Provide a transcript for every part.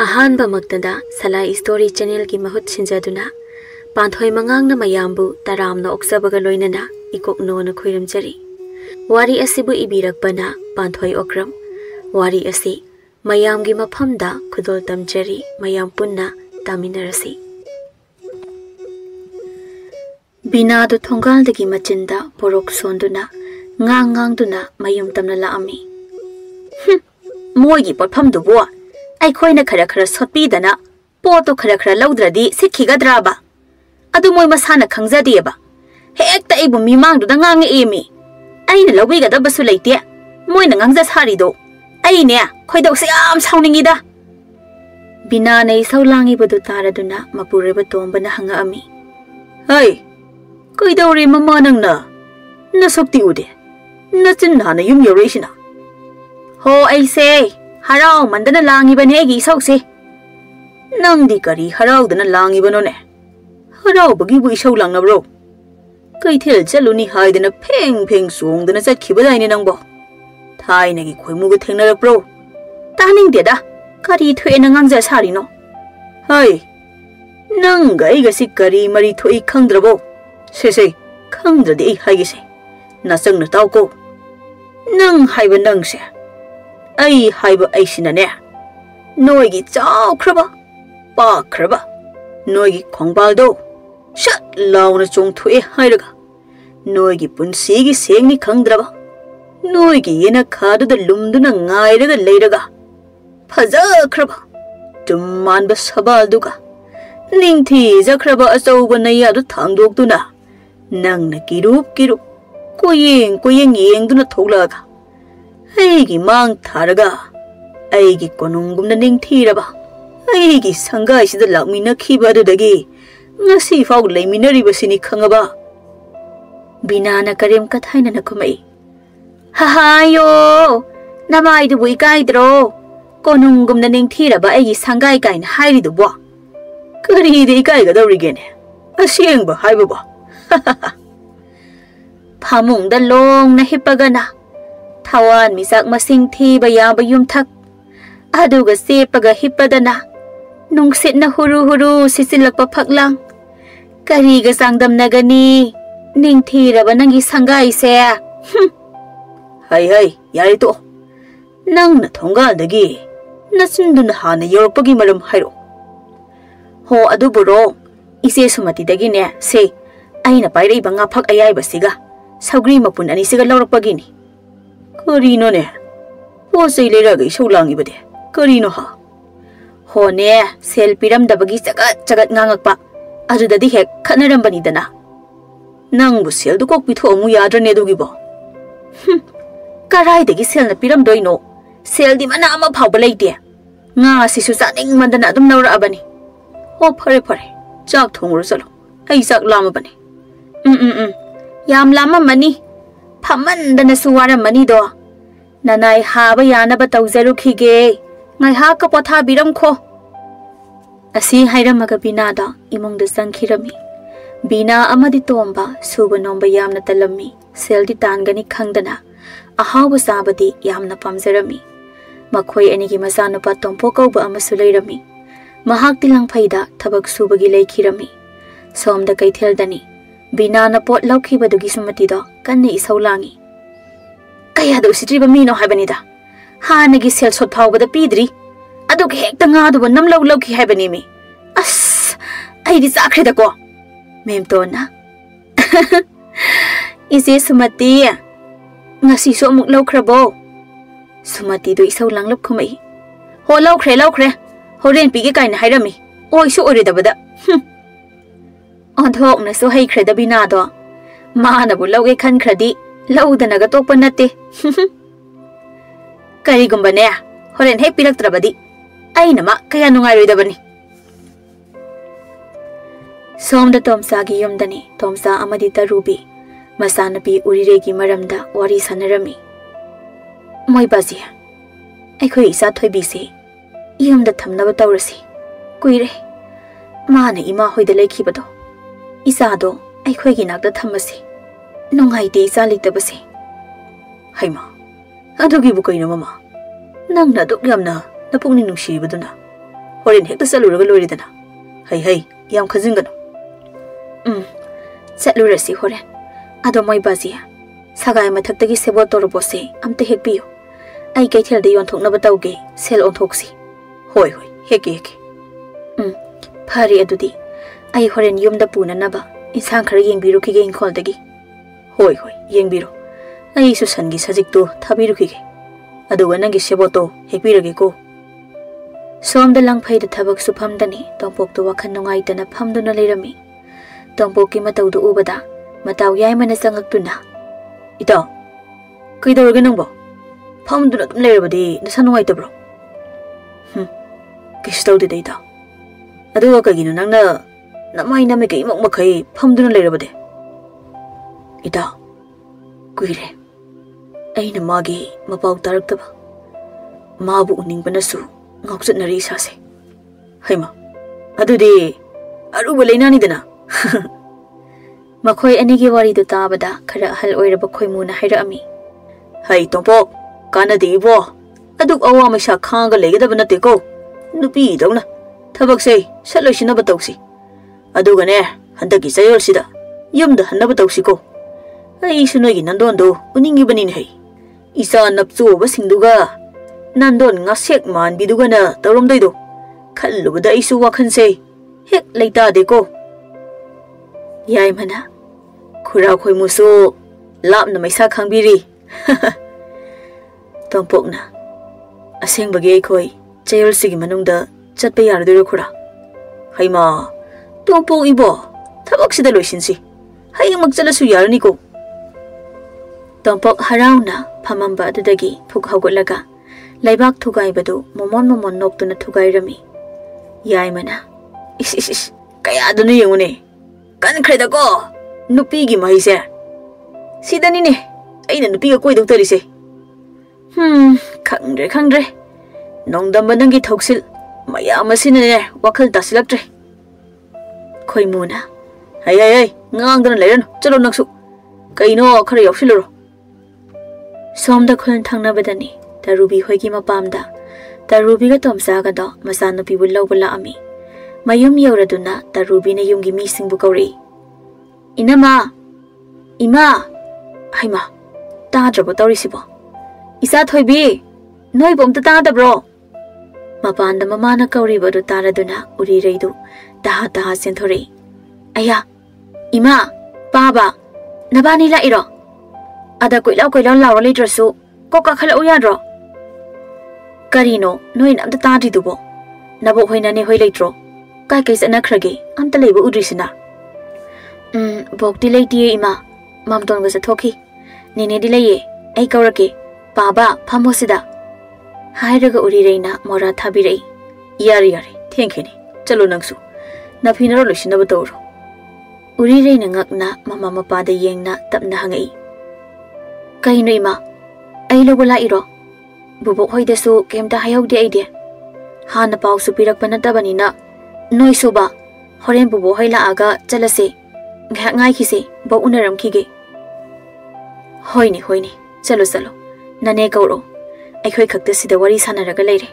Ahanba Maktada Salai Story Channel ki mahut sinjaduna Panthoi Mangang na mayambu taramna oksabaga loinana ikokno na khuiram jari Wari asibu ibirakbana Panthoi Okram Wari asi mayamgi maphamda khudol tamjari mayam punna taminarasi Bina du thongal dagi machinda porok sonduna ngang duna mayum tamna laami Moigi potpham du bo ai khoina khara khara sotpi dana poto khara laudradi sikhigadraba adu moi masana khangjadeba hekta ibu mimang du ngang emi aina lobi ga dabasu leite moina ngangja sari do ai ne khoidok se am sauningi da bina nei saulangi budu taraduna mapureba tombana hanga ami hai koidori mama nangna na sokti ude na chinna na yum yorishina ho ai se harau mandana langi bane gi sokse nang di kari harau dana langi banone harau bagi bu isau langna bro kai thel chaluni haidana pheng sung dana chatkhiba ni nangbo thai nagi khoimu ga thengna bro taning de da kari thwe na ngangja sari no hai nang gai ga si kari mari thoi khangdrabo se khangdradi ai hai gi se na sang na taw ko nang haiba nang se ai haiba ai sinane noi gi chaw khraba pa khraba noi gi khongbal do shat launa chong thue hairaga noi gi punsi gi sengni khangdraba noi gi yena khadu da lumduna ngairaga leiraga phaja khraba tumman ba sabal duga ningthi jakraba achauba naya du thangdok tuna nangna kirup koyeng yengduna thoglaga aigi mang tharaga aigi konungumna ningthiraba aigi sangai sida lakmina khiba dagi ngasi fau leiminari basini khangaba binana karem kathaina na khumai ha ha yo namai du bui kai dro konungumna ningthiraba aigi sangai kain hairi du bo kari de kai ga dawrigene aseng ba haiba ba phamung da long na hipagana Tawan misak masing thiba yaba yumthak aduga sepaga hippadana nungsit na huru sisilakpa phaklang kariga sangdam nagani ningthiraba nangi sangai se hai yari to nang na thongal dagi nasunduna hana yorpagi maram hairo ho adu buro ise sumati dagi ne se aina pairei banga phak ayai basiga saugri mapun ani siga lawrakpagi ni Karino ne posai lera ga isau langi bade karino ha ho ne sel piram dabagi chagat ngangakpa adudadi hek khanaram bani dana nang bu sel du kok pitho mu yadra ne dugi bo karai degi sel na piram doino sel di mana ama phawba leite nga sisu chaning mandana dum nawra abani ho phare chak thongru chalo ai chak lama bani yam lama mani Phamandana suwara mani do nanai haba yana ba tawzaru khige ngai ha ka potha biram kho asi hairamaga bina da imong da sangkhirami bina amadi tomba suba nomba yamna talami seldi tangani khangdana ahawa sabadi yamna pamjarami makhoi anigi masanu pa tompo kauba amasu leirami mahak tilang phaida thabak subagi leikhirami somda kaithel Bina na pot lauki ba dugi sumati do kanni isau langi kaya do sitri ba mino haibani da ha nagi sel sot phau ba da pidri adu ke hekta nga du nam lauki haibani mi as ai di sakre da ko mem to na ise sumati ngasi so muk laukrabo sumati do isau langlop khumai ho laukhre horen pi ge kai na hairami oi so ore da bada Onthok na so hay kreda binado mana bu lauge khan kradi laudana ga tokpa nate kari gumba ne horen he pirak trabadi aina ma kaya nungai roidabani somda tomsa gi yumdani tomsa amadi tarubi masana pi urire gi maramda wari sanarami moi bazi ai khoi isa thoibi se yumda thamna ba tawrasi kuire mana ima hoida lekhibado Isado ai khoi gi nakda thamasi nongai de isa litabasi haima adugi bu kaino mama nang na duk yamna na pungni nungsi baduna Horen hekta saluraga loridana. Hey, yam khajingano. Chatlurasi horen. Ado moi bazi. Sagai mathakdagi sebo torobose amte hekbiyo. Ai kaithelde yonthoknaba tawge sel onthoksi. Hoi, heki. Phari adudi. Ai horen yumda punanaba insang khara yengbirukhige inkholdagi. Hoi, yengbiro. Ai su sangi sajikto thabirukhige. Aduga nangi seboto hekbirage ko. Somda langphai da thabak suphamdani tongpok to wakhan nungai tana phamduna leirami. Tongpok ki matawdu ubada mataw yai mana sangaktuna. Ita. Kaidawrage nangbo. Phamduna tum leirabadi nasa nungai tabro. Kistawdi da ita. Aduga kagino nangna namai nami kay mok makai phamduna leirabadi. Ita. Kuire. Aina magi mapaw taraktaba. Mabu uning banasu. Ngaksit na risa se. Haima. Adudi. Aruba lainani dana. Makoy anigi wari do tabada kara ahal oiraba koy muna hairami. Hay tongpo. Kana di ibo. Aduk awa masya khanga legedaba nate ko. Nupi daw na. Tabak say saloy sinaba tawsi. Aduga ne. Handagi sayol sida. Yumda hanaba tawsi ko. Ay sunoy nandondo uningi banin hay. Isa napsu basingduga. Nandon nga sek man biduga na Louramdai do. Kalubada isu wakhan say. Hek laita de ko. Yai mana. Kura koy muso. Lap na may sakhang biri. Tongpok na. Aseng bagi ay koy. Chayol sige manungda. Chat pa yardiro kura. Hay ma. Tongpok ibo. Tabak sida loisin si. Hay magtsalasu yarani ko. Tongpok haraw na. Pamamba adadagi. Pughagot laga. Laibak thugay badu momon nokto na thugay rami. Yai mana. Is. Kaya doon yung une. Kan kreda ko. Nupigi mahise. Sida nine. Ay na nupiga ko'y doktor ise. Kangre. Nong damba nang githoksil. Mayama sinane. Wakal tasilaktre. Ko'y muna. Ay. Ngang danan layran. Chalo nagsu. Kaino kara yoksiloro. Somda khulun thang na badani. Tarubi hoigi mapamda. Tarubi ga tomsa ga do masano pibu lawbala ami. Mayum yauraduna tarubi na yumgi mising bukawri. Inama! Ima! Haima! Tadrabo taurisibo. Isa Heibi! Noy bom tatada bro! Mapanda mamana kawri bado taraduna uri reidu. Taha senthori. Aya! Ima! Baba! Nabani la iro! Ada kuilaw lawa lidrasu. Koka khala uyadro. Karino, noin amta tadi dubo. Nabo hoy na ni hoy leitro. Kai sana krage, amta leba udrisina. Bok dilay diye ima. Mamton ga sa thoki. Nene dilaye, ay kawrake. Baba, pamosida. Hairaga uri reina mora thabirei. Yari, thank you ni. Chalo nangsu. Na pinaro lusina batoro. Uri reina ngakna mama mapada yengna tapna hangai. Kahino ima. Ay wala iro. Bubok hoy desu kemta hayaw di ay di. Hana pao supirak panataba nina. Noy suba. Horen bubok hoy laaga chalase. Ngay kisi. Baw unaram kige. Hoy ni. Salo. Nane kauro. Ay hoy kakta sida wari sanaraga layre.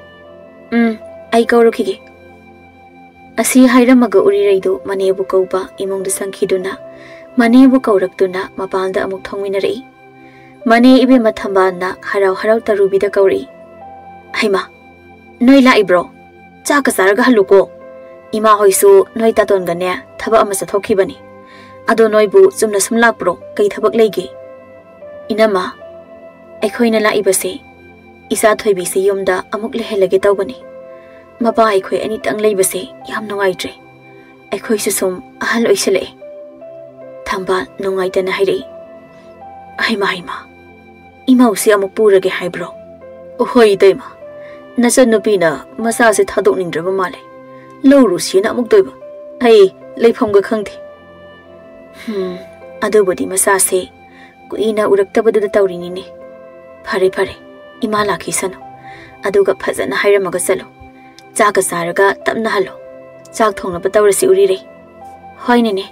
Ay kauro kige. Asi hayramaga uri raydo manebu kauba imong dasang kiduna. Manebu kaurakduna mapalda amuk thongwinarei. Mane ibe mathamba na haraw tarubi da kauri. Haima, noy la ibro. Chaka sarga haluko. Ima hoisu noy taton gane thaba ama sa thoki bani. Ado noy bu sumna sumlak bro kay thabak lege. Inama, aykhoy na la ibase. Isa Heibi se yumda amuk lehelage tawbani. Mapa aykhoy anitang laybase yam nungaytre. Aykhoy susum ahal oisale. Thamba nungayta na hayrei. Haima. Imaw si amuk purage haibro. Hoy dayma. Nasa nupina masa se thadok ningdraba male. Lawru siya na amuk doiba. Ay, laypham ga khangdi. Adubudi masa se kuina uraktaba da tawrini ne. Pare. Ima laki sano. Aduga phazana hairamaga salo. Chaka saraga tapna halo. Chak thongna batawrasi urire. Hoy ne.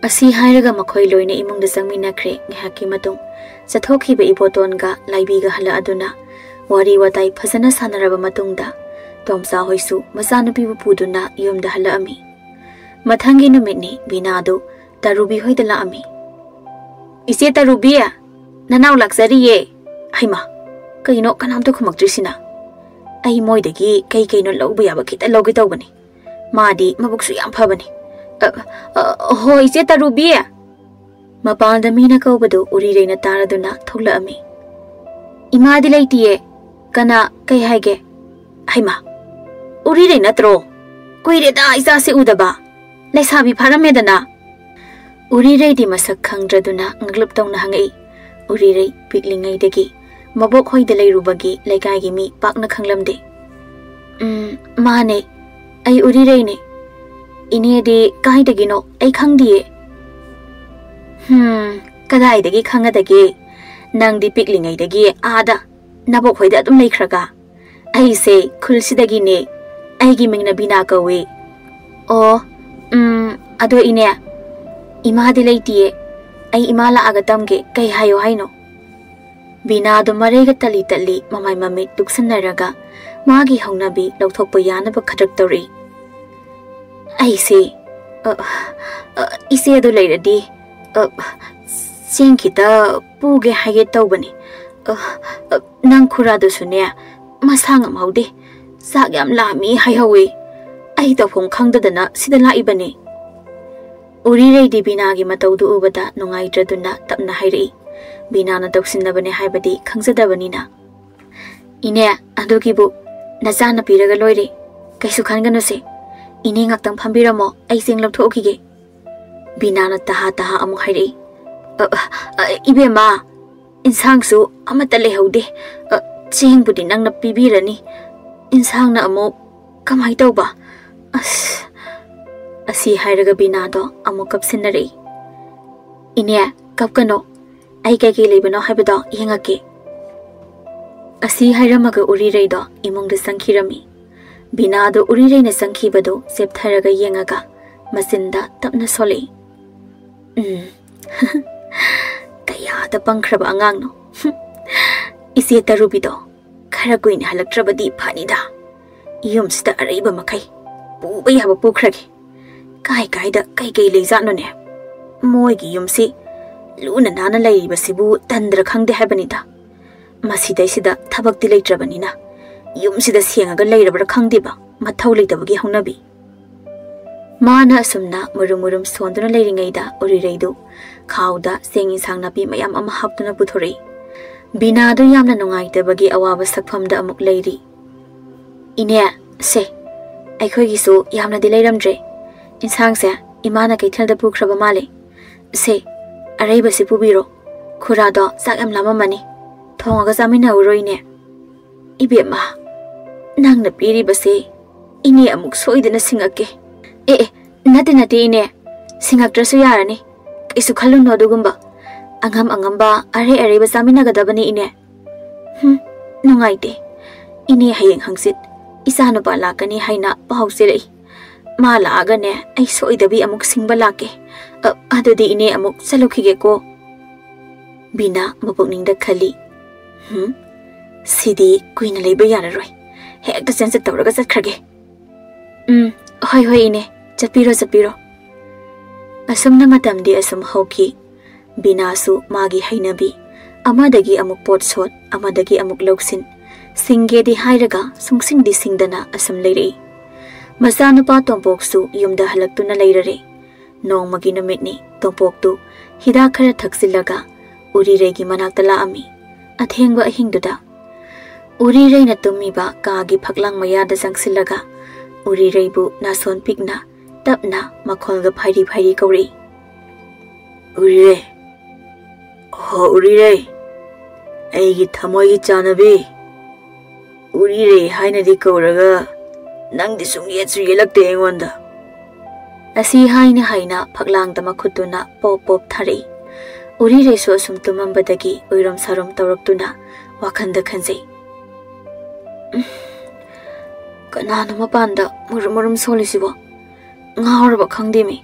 Asi hairaga makoy loyna imungda sangminakre ngihaki matung. Sathokhiba iboton ga laibi ga hala aduna wari watai phasana sanaraba matungda Tomsa hoisu machanupi bu puduna yumda halami. Mathangi numitni Binadu Tarubi hoida laami. Ise Tarubia nanaw laksariye. Haima kaino kanamto khumaktrisina. Ai moidagi kaino lawba yaba khita lawge tawbani. Madi mabuksu yam phabani. Ho ise Tarubia. Mapanda mina kaubadu urireina taraduna tholaami. Imadi leitiye kana kai haige. Haima Urire natro kuire da isa se udaba laisabi pharamedana Urire di masak khangdraduna nglup tawna hangai Urire piklingai degi mabok hoida leirubagi laikai gi mi pakna khanglamde mane ai Urire ne ine de kai degi no ai khangdiye kadai degi khangadagi nangdi piklingai degi ada nabok hoida dum leikhraga ai se khulsidagi ne Aigi mingna bina kawe. Oh, ado ine. Ima dilaitiye. Ay imala agatamge kay hayo hayno. Bina do marega tali mamay mamit duksan naraga. Magi hongnabi lauthokpo yana ba khadragtori. Ay se. Ise ado lairadi. Sing kita puge haye tawbani. Nang khurado sunya. Masangam haude. Sagyam lami hayhawi ai tawphom khangdadana sida laibani Urire di Binagi matawdu ubada nungaitraduna tapna hairi Binana tawsinnabane haibadi khangzadabanina Ine adugibu najana piraga loire kaisu khanganuse ine ngaktang phambiramo ai sing lawthokige Binana taha amu hairi ibema insangsu amata lehaude chingbudi nangna pibirani Insang na amo kamay daw ba? Asi hayraga Binado amo kapsinari. Ine kapkano ay kay kilibano haibado yengake. Asi hayramaga Urire do imong de sangkirami. Binado Urire na sangkibado septharaga yengaga masinda tapna soli. Kaya da pangkraba angang no. Isi Tarubido. Karaguin halaktrabadi panida. Yumsida araiba makai. Puba yaba pukragi. Kai da kai leizano ne. Moigi yumsi. Luna nana laiba sibu tandra khangde habanida. Masida sida thabakti leitrabanina. Yumsida siengaga leirabra khangdiba. Mathau leitabagi hongnabi. Mana asumna murum sonduna leiringaida Urireidu. Khauda sengi sangnabi mayam ama haptuna puthori. Binado yamna nungaitebagi awaba sakphamda amuk leiri. Ine se aikhoigisu yamna di leiramdre. Insangse imana kaithelda pukhraba male. Se araiba si pubiro. Khurado sakyam lamamani. Thongaga zamina uroine. Ibema nangna piribase ine amuk soidana singake. Nati ine singaktrasu yarani. Isu khalunno adugumba. Angamba are basamina gadabani ine. Nungaite. Ine hayeng hangsit. Isano ba lakani hayna pahausirei. Mala agane ay soidabi amuk singba lake. Adodi ine amuk salukhige ko. Bina mapukningda khali. Sidi kuina leiba yararoi. Hekta sense tawraga satkrage. Hoi ine. Chapiro. Asumna matamdi asum hauki. Binasu magi hainabi amadagi amuk pot sot amadagi amuk loksin singge di hairaga sungsing di singdana asam leiri masanupa tompoksu yumda halaktuna leirare nong magi namitni tompoktu hida khara thaksilaga Urire gi manakta laami athengba ahingduda Urire na tumiba kagi phaklang mayada sangsilaga Urire bu nason pikna tapna makholga phairi kauri Urire Urire, aigi thamoigi chanabi. Urire haina di kauraga, nang di sung yetsu yelakte engonda. Asi haina phaklang tama khutuna pop thari. Urire so sum tumambadagi uiram sarum tawraktuna wakhanda khanjai. Kanano mapanda murum solisibo. Ngawrba khangdemi.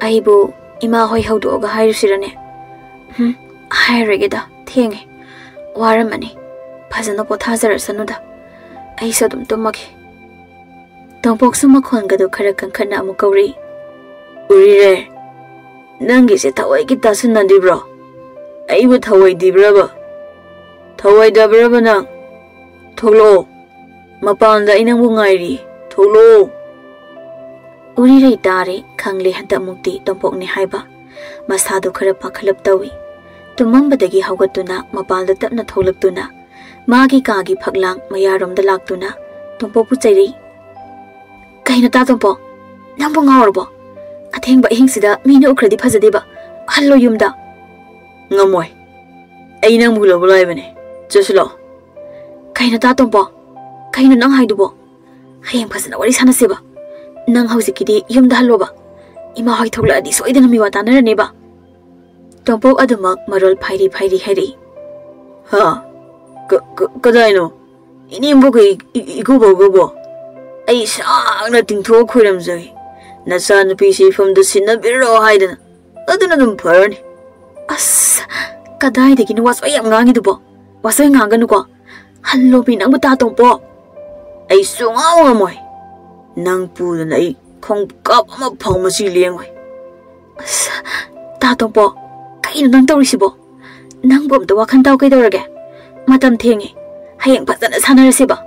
Aibu ima hoi haudoga hairusirane. Hairigida, Tingy, Waramani, Pazanopo Tazar Sanuda. I saw them to Maki, Tongpoksu makhongadu khara kangkhana amu kauri. Urire, nangi se thawai ki tasunadibro. Aibu thawai dibraba. Thawai dabraba nang. Tholo. Mapanda inangbu ngairi. Tholo. Urire tare khangli hanta mukti tongpokni haiba. Masadu khara pakhalap tawi. Tumambadagi haugatuna mapalda tapna tholaptuna. Magi kagi phaglang mayaromda laktuna. Tongpokpu chairi. Kaina ta tongpok. Nangbu ngawrbo. Athengba hingsida mina ukhradi phajadeba. Hallo yumda. Ngamoi. Ai nang bulo bulai bane. Jaslo. Kaina ta tongpok. Kaina nang haidubo. Hayeng phajana wari sanaseba. Nang hauzikidi yumda halloba. Ima hoi thogladi soidana miwa tanarane. Tongpok adumak marol phairi hari. Ha. Kadaino. Inimbo kai igubo. Ai sangna tingtho khoiramjai. Nasa nupi from the sinabiro haidana. Aduna dum pharni. As kadai de was ay ngangi dubo. Was ay nganganu ko. Hallo bi nang buta tongpo. Ai sungaw amoy. Nang pu na ai khong kap ama phong masi lengoi. As ta tongpo. Kaino nang tawrisibo. Nang bom to wakhan taw kai dorage. Matam thengi. Hayeng phajana sanarasiba.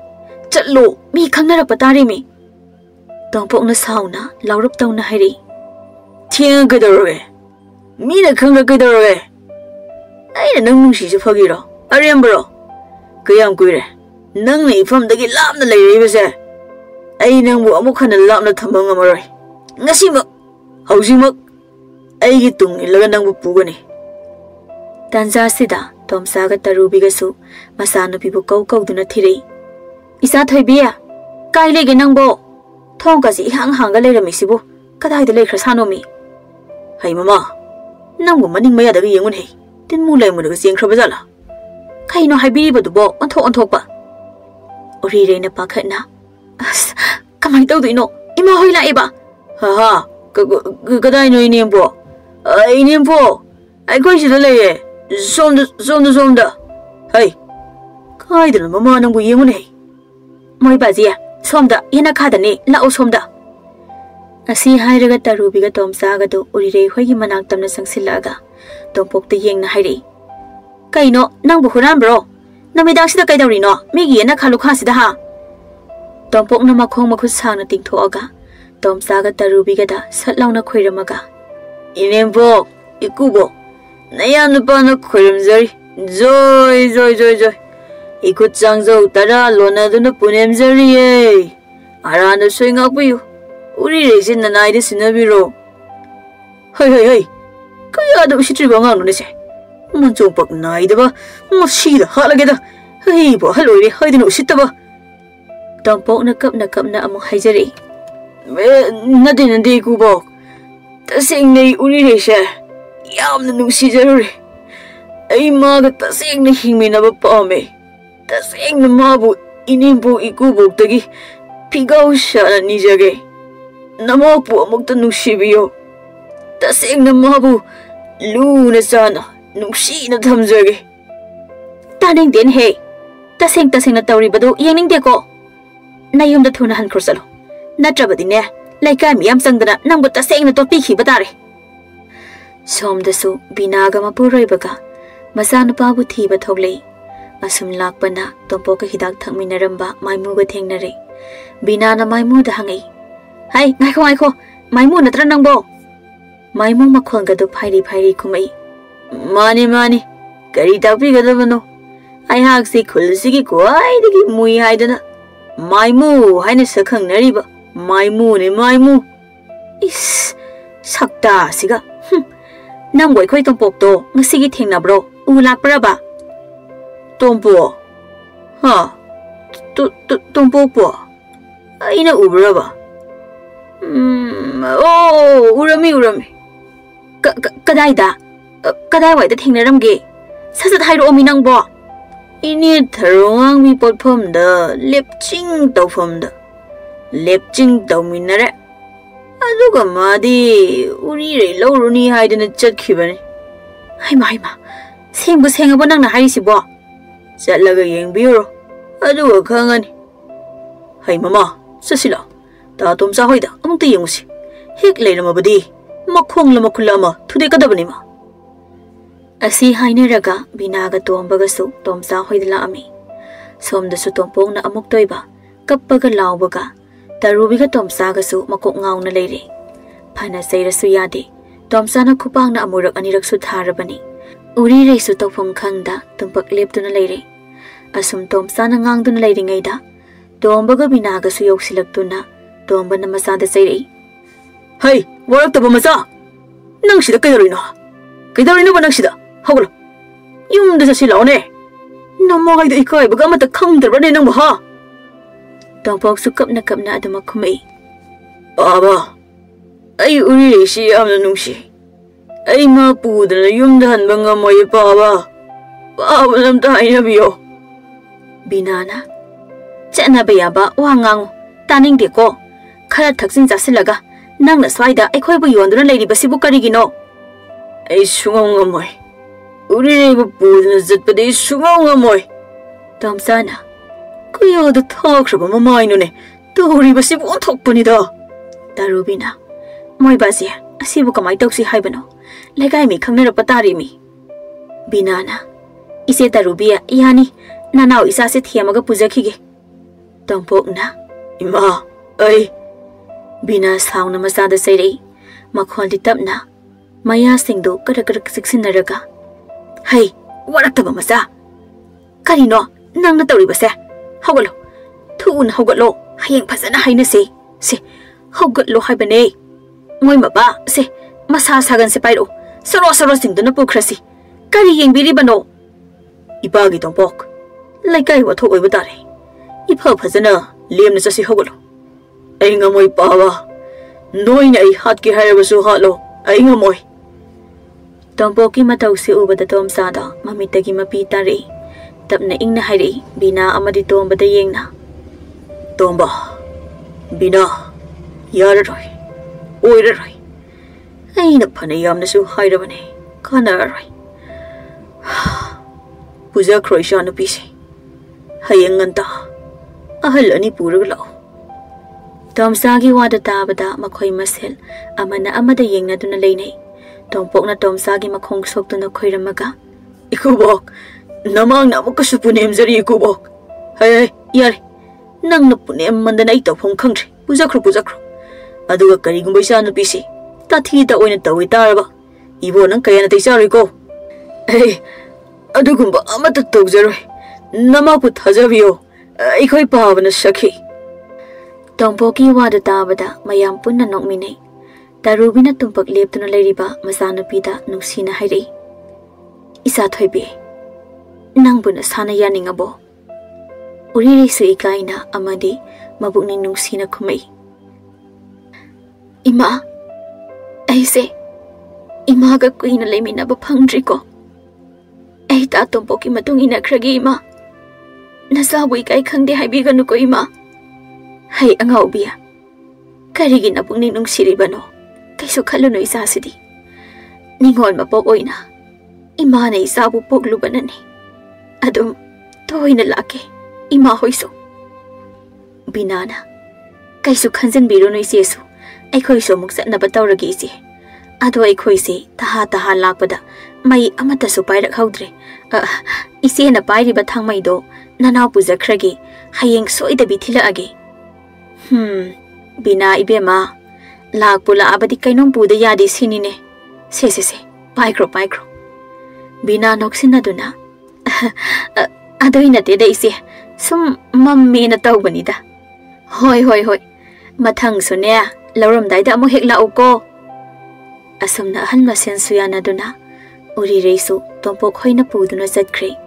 Chatlo mi khangnara patari mi. Tongpok na sauna laurup taw na hari. Thiang kadoroge. Mina khangra kadoroge. Ai nang nungsi se phagiro. Ariambro. Kayam kuire. Nang ni ifamdagi lapna leiribase. Ai nangbu amuk khana lapna thamba ngamaroi. Ngasimak hausimak aigi tung ilaga nangbu pugani. Tanza sida Tomsaga tarubigasu masanupibu kauduna thiri. Isa thoibiya kai lege nangbo. Thongkasi hanga leramisibu kadai lekra sanomi. Hai mama, nangbu maning mayadaga yengun he. Tinmu laymudaga siengkrabajala. Kaino haibiribadubo onthokpa. Urire na pakhatna. As kamai tawduino ima hoi laiba. Ha kadai no inembo. Inembo. Ai koi sida leye. Somda. Hai. Kaidana mama nangbu yengun he. Moi baziya. Somda yena khadani lao somda. Asi hairaga tarubiga tomsaga do urire hoigi manak tamna sangsilaga. Tongpok te yengna hairi. Kaino nangbu huran bro. Namidang sida kaidawrino migi yena khalu khasida ha. Tongpok na makhong makhut sangna tingthoaga. Tomsaga tarubiga da satlauna khoiramaga. Inembo ikubo. Nayam nupa na khoiramjari. Joy. Ikut sangzo tara lona duna punemjari ye. Arana soingak buyu. Uri resin na naide sinabiro. Hai. Kaya ada usitriba ngang nune se. Manchong pak naide ba. Masida halageda. Hai bo haloi haidina usitaba. Tongpok na kap na among haijari. Nade kubo. Tasing nei uri rese. Yamna nungsijaruri. Ai maga tasing na hingminaba paame. Tasing na mabu inimbo ikubog tagi. Pigaw siya na nijage. Namapu amukta nungsibiyo. Tasing na mabu luna sana nungsi na thamjage. Taning din he. Tasing na tawribado yangning deko. Nayumda thunahan krusalo. Natrabadine laikai miyam sangdana nangbu tasing na topikhi batare. Somdasu binaga mapuroibaga. Masanupabu thiba thoglei. Asum lakpana Tongpok hidak thakminaramba maimuga thengnare. Binana maimuda hangai. Hai, ngaiko. Maimu natra nangbo. Maimu makhongadu phairi kumai. Mani. Kari takpigadabano. Ai haksi khulsigi kwaidagi mui haidana. Maimu haina sakhangnariba. Maimu. Is sakta siga. Nangboy khoi Tongpok to ngasigi thengnabro. Ulakpraba. Tongpo. Ha. Tongpok po. Aina ubraba. Urami. Kadai waida thengnaramge. Sasat hairo nangbo. Ini tharong mi potphomda lepching tawphomda. Lepching tawminare. Aduga madi urire lawruni haidana chatkibani. Haima. Sengbu sengabo nangna hairisibo. Chatlaga yengbiro. Aduga khangani. Hai mama, sasila. Ta Tomsa hoida amuk te yengsi. Hek leirama badi makhong lama khulama thude kadabani ma. Asi haineraga binaga tombaga su Tomsa hoidla ami. Somda su tompong na amuk toiba kappaga laubaga tarubiga Tomsa ga su makok ngaw na leire. Phana saira su yade Tomsa na khupang na amurak anirak su tharabani. Uri rei su topom khangda tumpak leptuna leire. Asum Tomsa na ngangduna leire ngaida tombaga binaga su yoksilaktuna tomba na masada sairei. Hey, warakta macha. Nang sida kaidarino. Kaidarino ba nang sida? Hawlo. Yumda sa silaone. Namagay da ikay baga mata khangdarbane nang baha. Tompok su kapna aduma khumei. Baba. Ay uri si amna nungsi. Ay mapudana yumda hanba ngamoy baba. Baba nam tayo biyo. Binana. Chana bayaba wangang taning deko. Khala thaksin jasilaga nang na swaida aikhoy bu yonduna leiri basibu karigino. Ay sungaw ngamoy. Uri ba pudana zatpade sungaw ngamoy. Tomsa na. Kaya da thakraba mamay nune. Tori basibu onthokpanida. Darubina. Moy basi asibu kamay tawsi haibano. Legay mi khangnarapa tari mi. Binana. Ise Darubia yani nanaw isa se thiyamaga pujakhige. Tompok na. Ima ay. Bina sauna masada sairei. Makhol di tapna. Maya singdo karak siksinaraga. Hey, waraktaba masa. Karino nang na tawri base. Hawalo. Thuun hawgatlo. Hayeng phasana haina se. Se hawgatlo haibane. Ngoy maba se masa sagan se pairo. Saro singdo na pukhrasi. Kari yengbiri bano. Ipagi Tompok. Laikai wa thok oiba tare. Ipa phasana lemna chasi hawgatlo. Ay ngamoy pawa. Noy na ay hatki harabasu hatlo. Ay ngamoy. Tompoki mataw si ubada Tomsa da mamitagi mapita rei. Tapna ingna hairei bina amadi tomba da yengna. Tomba. Bina. Yararoy. Oiraroy. Ay napana yamna su hairabane. Kanararoy. Puja Croatia na pisi. Hayang nganta. Ahal ani purag lao. Tomsa gi wada tabada makoy masel amana amada yengna duna leinay. Tompok na Tomsa gi makhong sok duna khoiramaga. Ikubok. Namang na makasupunem zari ikubok. Hay yari. Nang napunem mandana itaw pong kangre. Pujakro. Aduga karigumba isa na pisi. Tathita oy na tawi taraba. Ibo nang kaya na taysari ko. Hey. Adugumba amata togzaroy. Namaput hajabiyo. Ikoy pahaba na sakhi. Tompoki wada tabada mayam punna nokminay. Darubina tumpak leptuna leiriba masana pida nuksina hairei. Isa thoibi. Nangbuna sana yaningabo. Uriri su ikaina amadi mabukning nungsina kumay. Ima. Aise. Imaga kuina layminaba pangdriko. Ay ta Tompoki matung inakragi ima. Nasabu ikay khangde haibiganu ko ima. Hay angaw biya. Karigi na pong ninong siribano. Kayso kalo no isa sidi. Ningon mapokoy na. Ima na isa po poglubanan eh. Adum, to'y na laki. Ima hoy so. Binana. Kayso kansan biro no isyeso. Ay koy so muksa na bataw ragi isi. Ado ay koy si taha lakpada. May amata so payrak hawdre. Isi na payri batang may do. Nanaw po zakragi. Hayeng so idabi tila agi. Bina ibema. Lagpula abadi kainong puda yadi sinine. Se. Paikro. Bina noksin na duna. Adoy na tida isi. Sum mammi na tau banida. Hoy. Mathang sunya. Louramdai da mo hekla uko. Asum na han masen suya na duna. Uri reisu Tompok hoy na puduna zatkre.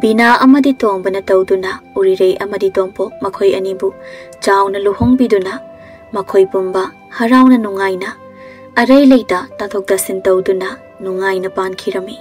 Bina amadi tomba na tawduna urirei amadi Tompok makoy anibu chaw na luhong biduna makoy pumba haraw na nungay na aray leita tatok dasin tawduna nungay na pan kirami.